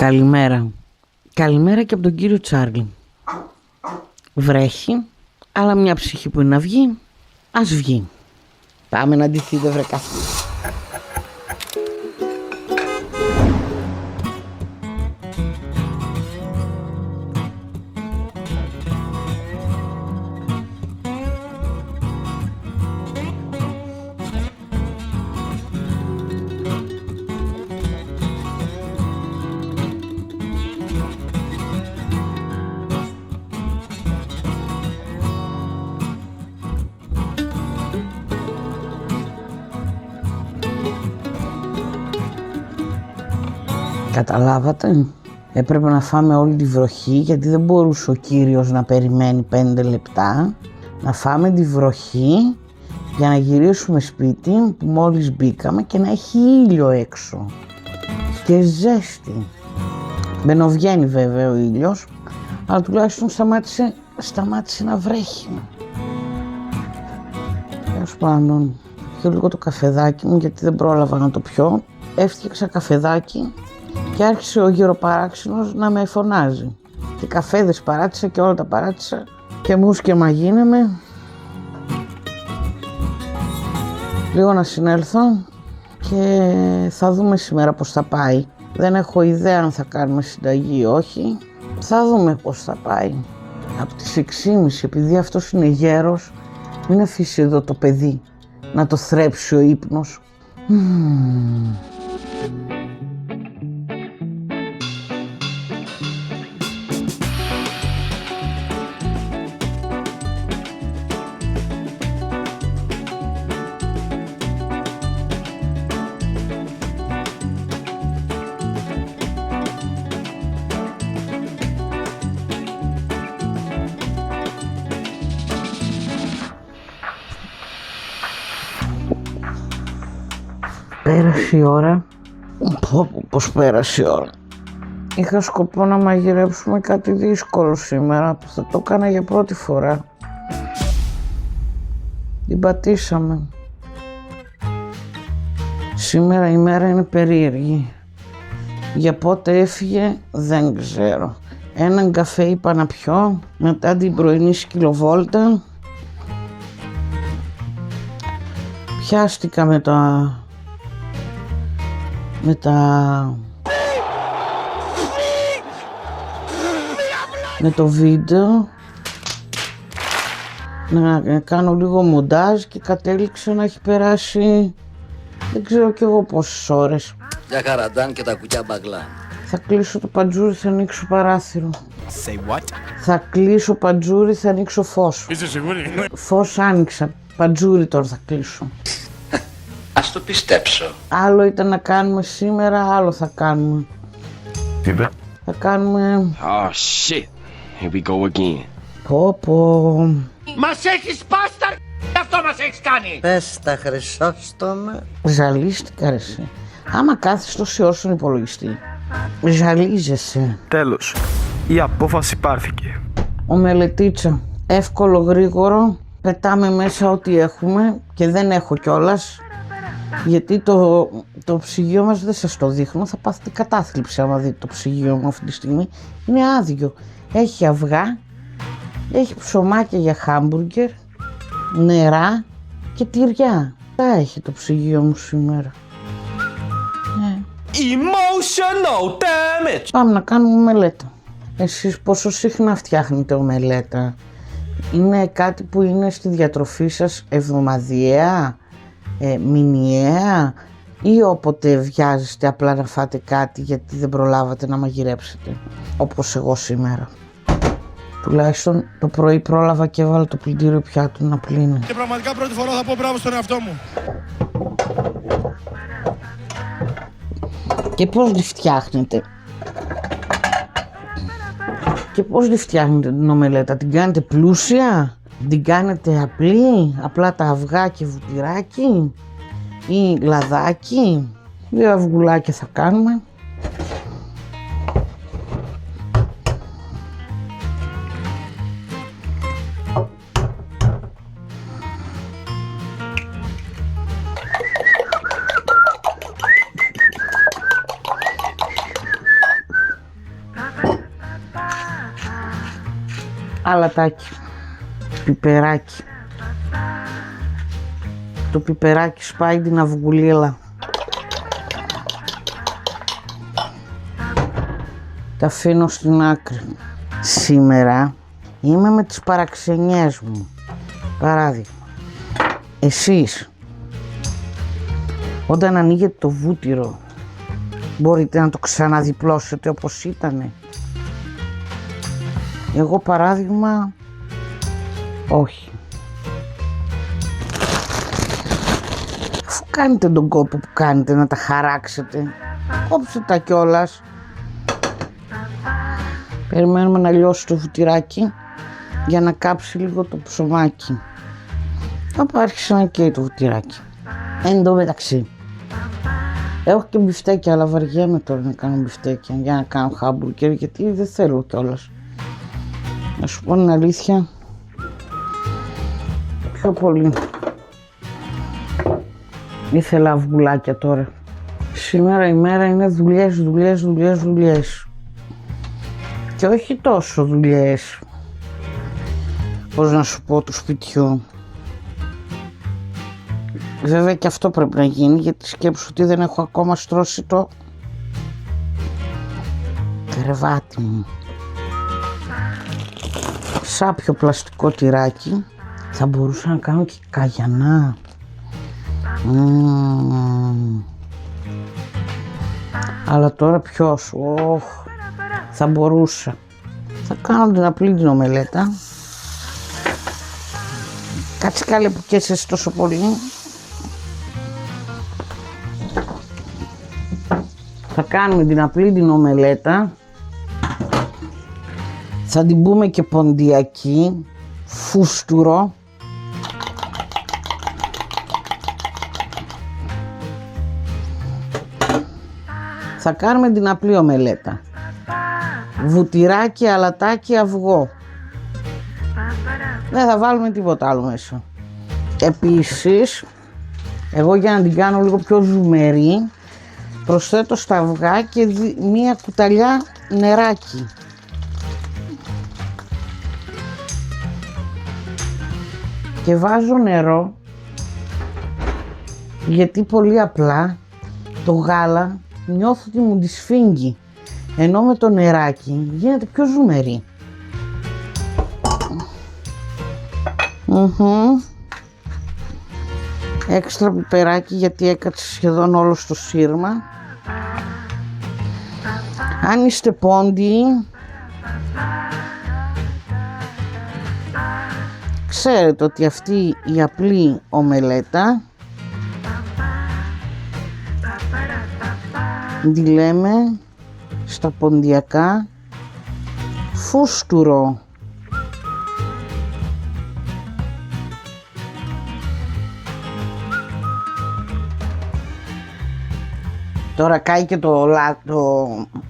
Καλημέρα. Καλημέρα και από τον κύριο Τσάρλι. Βρέχει, αλλά μια ψυχή που είναι να βγει, ας βγει. Πάμε να ντυθείτε βρε καθόλου. Καταλάβατε, έπρεπε να φάμε όλη τη βροχή γιατί δεν μπορούσε ο κύριος να περιμένει 5 λεπτά. Να φάμε τη βροχή για να γυρίσουμε σπίτι που μόλις μπήκαμε και να έχει ήλιο έξω και ζέστη. Μπαινοβγαίνει βέβαια ο ήλιος, αλλά τουλάχιστον σταμάτησε να βρέχει. Τέλος πάντων, πιω λίγο το καφεδάκι μου γιατί δεν πρόλαβα να το πιω. Έφτιαξα καφεδάκι και άρχισε ο γεροπαράξενος να με φωνάζει. Και καφέδες παράτησα και όλα τα παράτησα και μουσκεμα γίναμε. Λίγο να συνέλθω και θα δούμε σήμερα πώς θα πάει. Δεν έχω ιδέα αν θα κάνουμε συνταγή ή όχι. Θα δούμε πώς θα πάει. Από τις 6:30, επειδή αυτός είναι γέρος, μην αφήσει εδώ το παιδί να το θρέψει ο ύπνος. Πέρασε η ώρα. Πώς πέρασε η ώρα. Είχα σκοπό να μαγειρέψουμε κάτι δύσκολο σήμερα που θα το έκανα για πρώτη φορά. Την πατήσαμε. Σήμερα η μέρα είναι περίεργη. Για πότε έφυγε δεν ξέρω. Έναν καφέ είπα να πιω μετά την πρωινή σκυλοβόλτα. Πιάστηκα με το βίντεο να κάνω λίγο μοντάζ και κατέληξε να έχει περάσει δεν ξέρω κι εγώ πόσες ώρες. Για καραντάν και τα κουκιά μπαγλά. Θα κλείσω το παντζούρι, θα ανοίξω παράθυρο. Say what? Θα κλείσω παντζούρι, θα ανοίξω φως. Είσαι σίγουρη? Φως άνοιξα, παντζούρι τώρα θα κλείσω. Ας το πιστέψω. Άλλο ήταν να κάνουμε σήμερα, άλλο θα κάνουμε. Τι είπε? Θα κάνουμε... Oh shit, here we go again. Πω. Μας έχεις πάστα, αυτό μας έχεις κάνει. Πες τα Χρυσόστομα. Ζαλίστηκα ρε εσύ. Άμα κάθεσαι τόση ώρα στον υπολογιστή, ζαλίζεσαι. Τέλος, η απόφαση πάρθηκε. Ομελετίτσα, εύκολο, γρήγορο, πετάμε μέσα ό,τι έχουμε και δεν έχω κιόλας. Γιατί το ψυγείο μας δεν σας το δείχνω, θα πάθετε κατάθλιψη άμα δείτε το ψυγείο μου αυτή τη στιγμή. Είναι άδειο, έχει αυγά, έχει ψωμάκια για χάμπουργκερ, νερά και τυριά. Τα έχει το ψυγείο μου σήμερα. Emotional damage. Πάμε να κάνουμε ομελέτα. Εσείς πόσο συχνά φτιάχνετε ομελέτα? Είναι κάτι που είναι στη διατροφή σας εβδομαδιαία, μηνιαία ή όποτε βιάζεστε απλά να φάτε κάτι γιατί δεν προλάβατε να μαγειρέψετε, όπως εγώ σήμερα. Τουλάχιστον το πρωί πρόλαβα και έβαλα το πλυντήριο πιάτου να πλύνει. Και πραγματικά πρώτη φορά θα πω μπράβο στον εαυτό μου. Και πώς τη φτιάχνετε? Και πώς τη φτιάχνετε την ομελέτα? Την κάνετε πλούσια? Την κάνετε απλή? Απλά τα αυγά και βουτυράκι? Ή λαδάκι? 2 αυγουλάκια θα κάνουμε. αλατάκι, πιπεράκι. Το πιπεράκι σπάει την αυγουλίλα. Τα αφήνω στην άκρη. Σήμερα είμαι με τις παραξενιές μου. Παράδειγμα, εσείς όταν ανοίγετε το βούτυρο μπορείτε να το ξαναδιπλώσετε όπως ήτανε? Εγώ παράδειγμα όχι. Αφού κάνετε τον κόπο που κάνετε να τα χαράξετε, κόψτε τα κιόλας. Περιμένουμε να λιώσει το βουτυράκι για να κάψει λίγο το ψωμάκι. Όπου άρχισε να καίει το βουτυράκι. Εν τω μεταξύ, έχω και μπιφτέκια, αλλά βαριέμαι τώρα να κάνω μπιφτέκια για να κάνω χάμπουργκερ, γιατί δεν θέλω κιόλας. Να σου πω την αλήθεια, πιο πολύ ήθελα αυγουλάκια τώρα. Σήμερα η μέρα είναι δουλειές. Και όχι τόσο δουλειές, πώς να σου πω, του σπιτιού. Βέβαια και αυτό πρέπει να γίνει, γιατί σκέψου ότι δεν έχω ακόμα στρώσει το κρεβάτι μου. Σάπιο πλαστικό τυράκι, θα μπορούσα να κάνω και καγιανά. Αλλά τώρα ποιος, θα μπορούσα. Θα κάνω την απλή την ομελέτα. Κάτσε καλέ που καίσαι τόσο πολύ. Θα κάνουμε την απλή την ομελέτα. Θα την πούμε και ποντιακή, φούστουρο. Θα κάνουμε την απλή ομελέτα. Βουτυράκι, αλατάκι, αυγό. Δεν θα βάλουμε τίποτα άλλο μέσα. Επίσης, εγώ για να την κάνω λίγο πιο ζουμερή, προσθέτω στα αυγά και μία κουταλιά νεράκι. Και βάζω νερό, γιατί πολύ απλά το γάλα νιώθω ότι μου τη σφίγγει, ενώ με το νεράκι γίνεται πιο ζουμερή. Έξτρα πιπεράκι, γιατί έκατσε σχεδόν όλο στο σύρμα. Αν είστε πόντιοι, ξέρετε ότι αυτή η απλή ομελέτα τη λέμε στα ποντιακά φούστουρο. Τώρα κάει και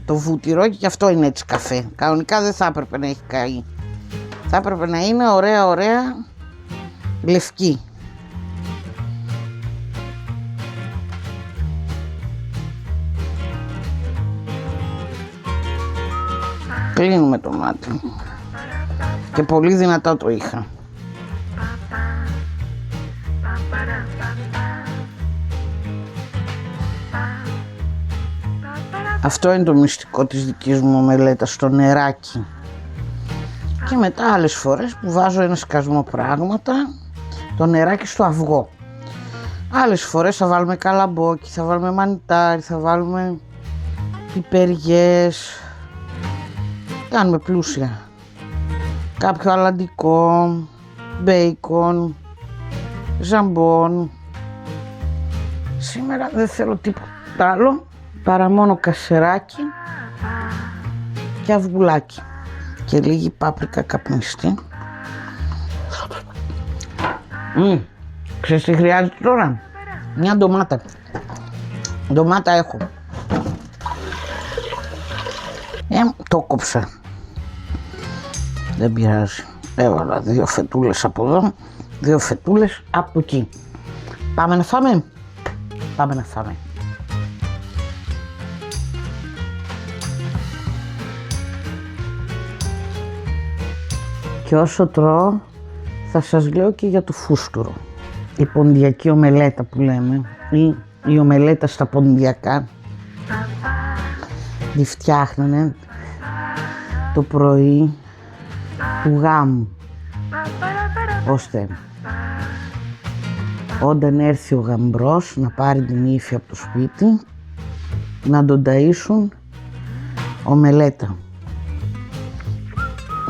το βούτυρο και γι' αυτό είναι έτσι καφέ. Κανονικά δεν θα έπρεπε να έχει καεί. Θα έπρεπε να είναι ωραία λευκή. Κλείνουμε το μάτι. Και πολύ δυνατά το είχα. Αυτό είναι το μυστικό της δικής μου ομελέτας, το νεράκι. Και μετά άλλες φορές που βάζω ένα σκασμό πράγματα, το νεράκι στο αυγό. Άλλες φορές θα βάλουμε καλαμπόκι, θα βάλουμε μανιτάρι, θα βάλουμε πιπεριές. Κάνουμε πλούσια. Κάποιο αλαντικό, μπέικον, ζαμπόν. Σήμερα δεν θέλω τίποτα άλλο παρά μόνο κασεράκι και αυγουλάκι και λίγη πάπρικα καπνιστή. Ξέρεις τι χρειάζεται τώρα? Μια ντομάτα. Ντομάτα έχω. Το κόψα. Δεν πειράζει. Έβαλα 2 φετούλες από εδώ, 2 φετούλες από εκεί. Πάμε να φάμε. Πάμε να φάμε. Και όσο τρώω θα σας λέω και για το φούστουρο. Η ποντιακή ομελέτα που λέμε ή η ομελέτα στα ποντιακά τη φτιάχνανε το πρωί του γάμου, ώστε όταν έρθει ο γαμπρός να πάρει την ύφη από το σπίτι να τον ταΐσουν ομελέτα.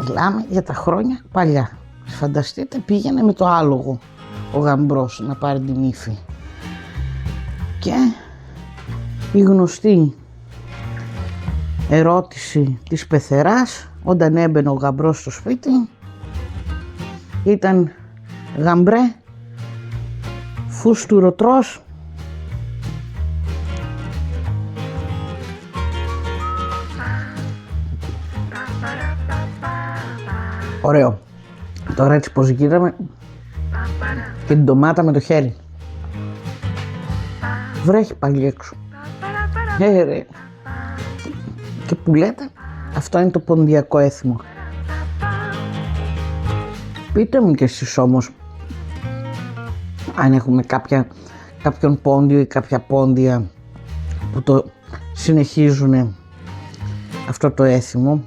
Μιλάμε για τα χρόνια παλιά. Φανταστείτε, πήγαινε με το άλογο ο γαμπρός να πάρει την ύφη. Και η γνωστή ερώτηση της πεθεράς όταν έμπαινε ο γαμπρός στο σπίτι ήταν: «Γαμπρέ, φούστουρο τρως?» Ωραίο. Τώρα έτσι πως γύραμε και την ντομάτα με το χέρι. Βρέχει πάλι έξω. Ρε. Και που λέτε, αυτό είναι το ποντιακό έθιμο. Πείτε μου κι εσείς όμως, αν έχουμε κάποιον πόντιο ή κάποια πόντια που το συνεχίζουν αυτό το έθιμο.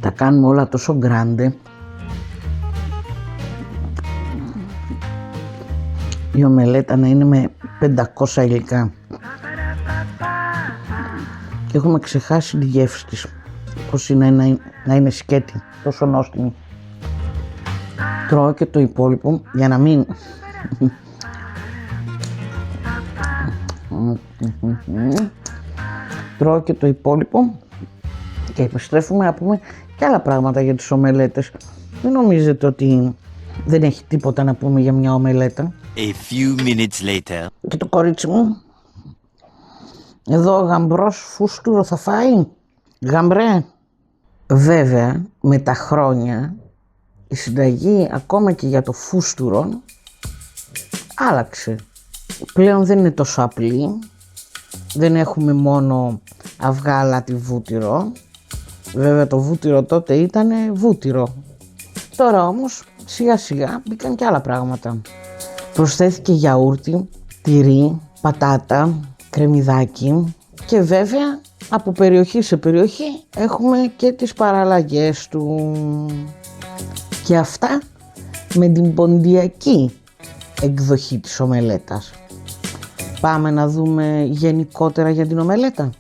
Τα κάνουμε όλα τόσο γκράντε. Η ομελέτα να είναι με 500 υλικά. Και έχουμε ξεχάσει τη γεύση της. Πώς είναι να είναι σκέτη, τόσο νόστιμη. Τρώω και το υπόλοιπο για να μην... Τρώω και το υπόλοιπο και επιστρέφουμε να πούμε και άλλα πράγματα για τις ομελέτες. Μην νομίζετε ότι δεν έχει τίποτα να πούμε για μια ομελέτα. A few minutes later. Και το κορίτσι μου, εδώ ο γαμπρός φούστουρο θα φάει. Γαμπρέ. Βέβαια, με τα χρόνια, η συνταγή ακόμα και για το φούστουρο άλλαξε. Πλέον δεν είναι τόσο απλή. Δεν έχουμε μόνο αυγά αλάτι βούτυρο. Βέβαια το βούτυρο τότε ήταν βούτυρο. Τώρα όμως σιγά σιγά μπήκαν και άλλα πράγματα. Προσθέθηκε γιαούρτι, τυρί, πατάτα, κρεμμυδάκι και βέβαια από περιοχή σε περιοχή έχουμε και τις παραλλαγές του. Και αυτά με την ποντιακή εκδοχή της ομελέτας. Πάμε να δούμε γενικότερα για την ομελέτα.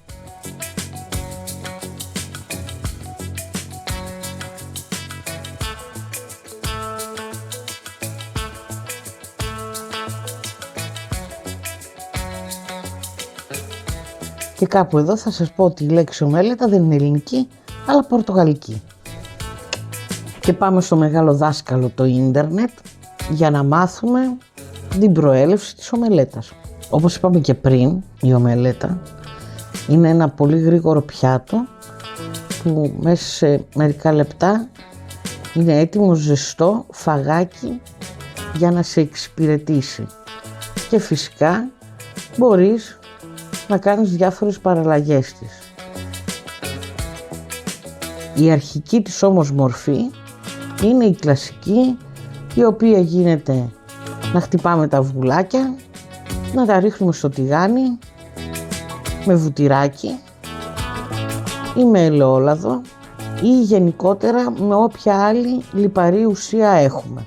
Και κάπου εδώ θα σας πω ότι η λέξη ομέλετα δεν είναι ελληνική, αλλά πορτογαλική. Και πάμε στο μεγάλο δάσκαλο το ίντερνετ για να μάθουμε την προέλευση της ομελέτας. Όπως είπαμε και πριν, η ομελέτα είναι ένα πολύ γρήγορο πιάτο που μέσα σε μερικά λεπτά είναι έτοιμο ζεστό φαγάκι για να σε εξυπηρετήσει. Και φυσικά μπορείς να κάνεις διάφορες παραλλαγές της. Η αρχική της όμως μορφή είναι η κλασική, η οποία γίνεται να χτυπάμε τα αυγουλάκια, να τα ρίχνουμε στο τηγάνι με βουτυράκι ή με ελαιόλαδο ή γενικότερα με όποια άλλη λιπαρή ουσία έχουμε.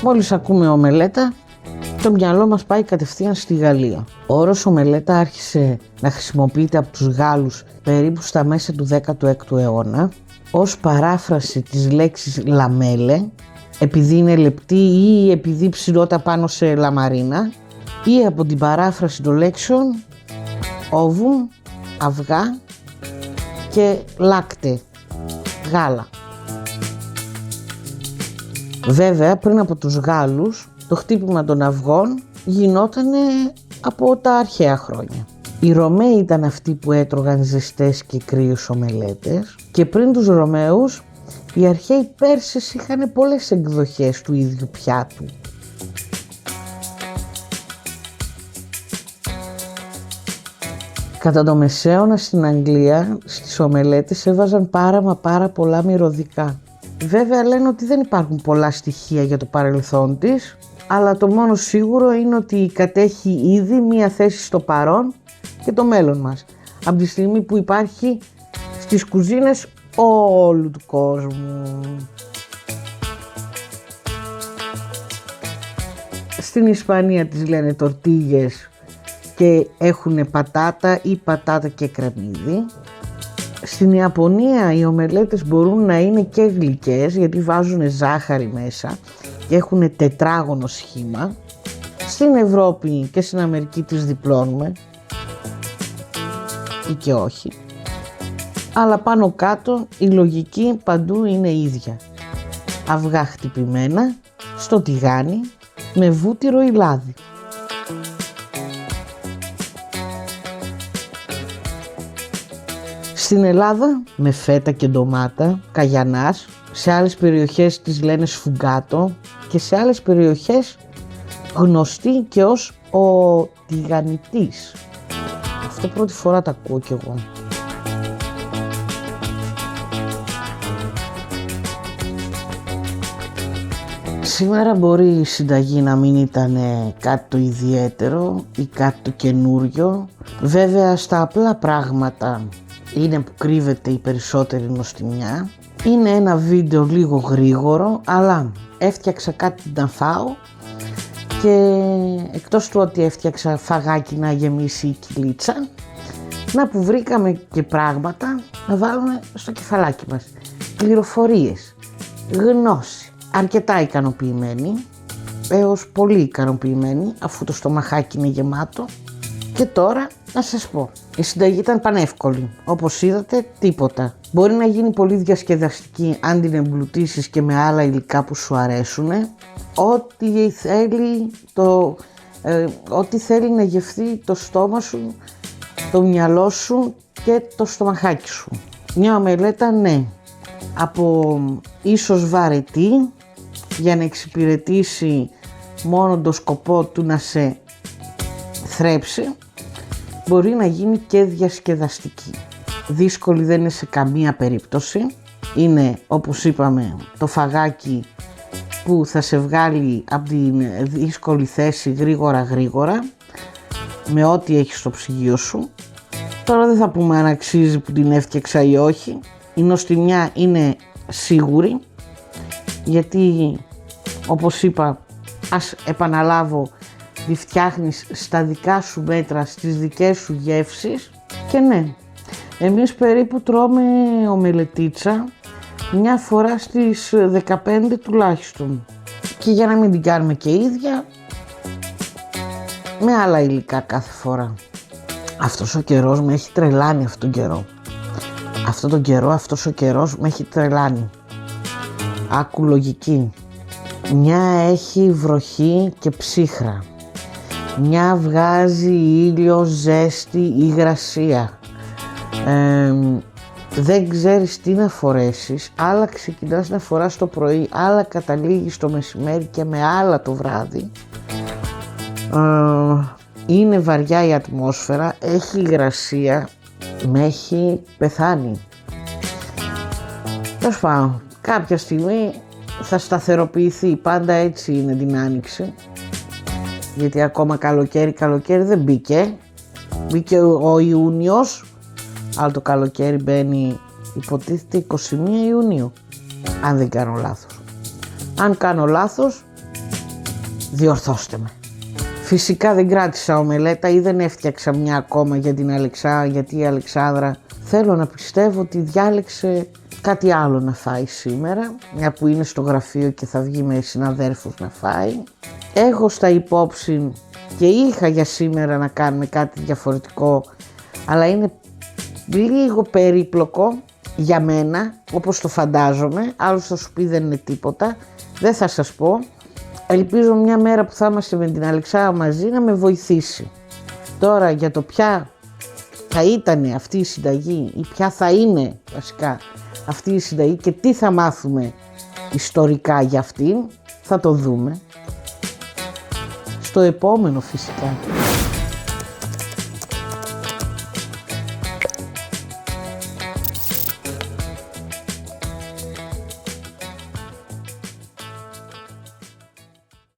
Μόλις ακούμε ομελέτα, το μυαλό μας πάει κατευθείαν στη Γαλλία. Ο όρος ομελέτα άρχισε να χρησιμοποιείται από τους Γάλλους περίπου στα μέσα του 16ου αιώνα ως παράφραση της λέξης λαμέλε, επειδή είναι λεπτή ή επειδή ψηλώτα πάνω σε λαμαρίνα, ή από την παράφραση των λέξεων όβουμ, αυγά και λάκτε, γάλα. Βέβαια πριν από τους Γάλλους το χτύπημα των αυγών γινόταν από τα αρχαία χρόνια. Οι Ρωμαίοι ήταν αυτοί που έτρωγαν ζεστές και κρύες ομελέτες και πριν τους Ρωμαίους οι αρχαίοι Πέρσες είχαν πολλές εκδοχές του ίδιου πιάτου. Κατά το Μεσαίωνα στην Αγγλία στις ομελέτες έβαζαν πάρα πολλά μυρωδικά. Βέβαια λένε ότι δεν υπάρχουν πολλά στοιχεία για το παρελθόν της, αλλά το μόνο σίγουρο είναι ότι κατέχει ήδη μία θέση στο παρόν και το μέλλον μας, από τη στιγμή που υπάρχει στις κουζίνες όλου του κόσμου. Στην Ισπανία τις λένε τορτίγες και έχουν πατάτα ή πατάτα και κρεμμύδι. Στην Ιαπωνία οι ομελέτες μπορούν να είναι και γλυκές γιατί βάζουν ζάχαρη μέσα και έχουν τετράγωνο σχήμα. Στην Ευρώπη και στην Αμερική τις διπλώνουμε ή και όχι. Αλλά πάνω κάτω η λογική παντού είναι ίδια. Αυγά χτυπημένα στο τηγάνι με βούτυρο ή λάδι. Στην Ελλάδα με φέτα και ντομάτα, καγιανάς, σε άλλες περιοχές τις λένε σφουγγάτο και σε άλλες περιοχές γνωστή και ως ο τηγανιτής. Αυτό πρώτη φορά τα ακούω κι εγώ. Σήμερα μπορεί η συνταγή να μην ήταν κάτι το ιδιαίτερο ή κάτι το καινούριο. Βέβαια στα απλά πράγματα είναι που κρύβεται η περισσότερη νοστιμιά. Είναι ένα βίντεο λίγο γρήγορο, αλλά έφτιαξα κάτι να φάω και εκτός του ότι έφτιαξα φαγάκι να γεμίσει η κυλίτσα, να που βρήκαμε και πράγματα να βάλουμε στο κεφαλάκι μας. Πληροφορίες, γνώση. Αρκετά ικανοποιημένοι, έως πολύ ικανοποιημένοι, αφού το στομαχάκι είναι γεμάτο. Και τώρα να σας πω, η συνταγή ήταν πανεύκολη, όπως είδατε τίποτα. Μπορεί να γίνει πολύ διασκεδαστική αν την εμπλουτίσεις και με άλλα υλικά που σου αρέσουν. Ό,τι θέλει να γευθεί το στόμα σου, το μυαλό σου και το στομαχάκι σου. Μια ομελέτα ναι, από ίσως βαρετή για να εξυπηρετήσει μόνο το σκοπό του να σε θρέψει, μπορεί να γίνει και διασκεδαστική. Δύσκολη δεν είναι σε καμία περίπτωση. Είναι, όπως είπαμε, το φαγάκι που θα σε βγάλει από την δύσκολη θέση γρήγορα με ό,τι έχεις στο ψυγείο σου. Τώρα δεν θα πούμε αν αξίζει που την έφτιαξα ή όχι. Η νοστιμιά είναι σίγουρη, γιατί όπως είπα, ας επαναλάβω, τη φτιάχνεις στα δικά σου μέτρα, στις δικές σου γεύσεις. Και ναι, εμείς περίπου τρώμε ομελετίτσα μια φορά στις 15 τουλάχιστον. Και για να μην την κάνουμε και ίδια, με άλλα υλικά κάθε φορά. Αυτός ο καιρός με έχει τρελάνει αυτόν τον καιρό. Αυτός ο καιρός με έχει τρελάνει. Άκου λογική. Μια έχει βροχή και ψύχρα. Μια βγάζει ήλιο, ζέστη, υγρασία. Δεν ξέρεις τι να φορέσεις. Άλλα ξεκινάς να φοράς το πρωί, άλλα καταλήγεις το μεσημέρι και με άλλα το βράδυ. Είναι βαριά η ατμόσφαιρα, έχει υγρασία, με έχει πεθάνει. Τέλος πάντων, κάποια στιγμή θα σταθεροποιηθεί, πάντα έτσι είναι την άνοιξη. Γιατί ακόμα καλοκαίρι δεν μπήκε. Μπήκε ο Ιούνιος, αλλά το καλοκαίρι μπαίνει υποτίθεται 21 Ιουνίου. Αν δεν κάνω λάθος. Αν κάνω λάθος, διορθώστε με. Φυσικά δεν κράτησα ομελέτα ή δεν έφτιαξα μια ακόμα για την γιατί η Αλεξάνδρα θέλω να πιστεύω ότι διάλεξε κάτι άλλο να φάει σήμερα, μια που είναι στο γραφείο και θα βγει με συναδέρφους να φάει. Έχω στα υπόψη και είχα για σήμερα να κάνουμε κάτι διαφορετικό, αλλά είναι λίγο περίπλοκο για μένα, όπως το φαντάζομαι. Άλλος θα σου πει δεν είναι τίποτα, δεν θα σας πω. Ελπίζω μια μέρα που θα είμαστε με την Αλεξάνδρα μαζί να με βοηθήσει. Τώρα για το ποια θα ήταν αυτή η συνταγή ή ποια θα είναι βασικά αυτή η συνταγή και τι θα μάθουμε ιστορικά για αυτήν, θα το δούμε στο επόμενο φυσικά.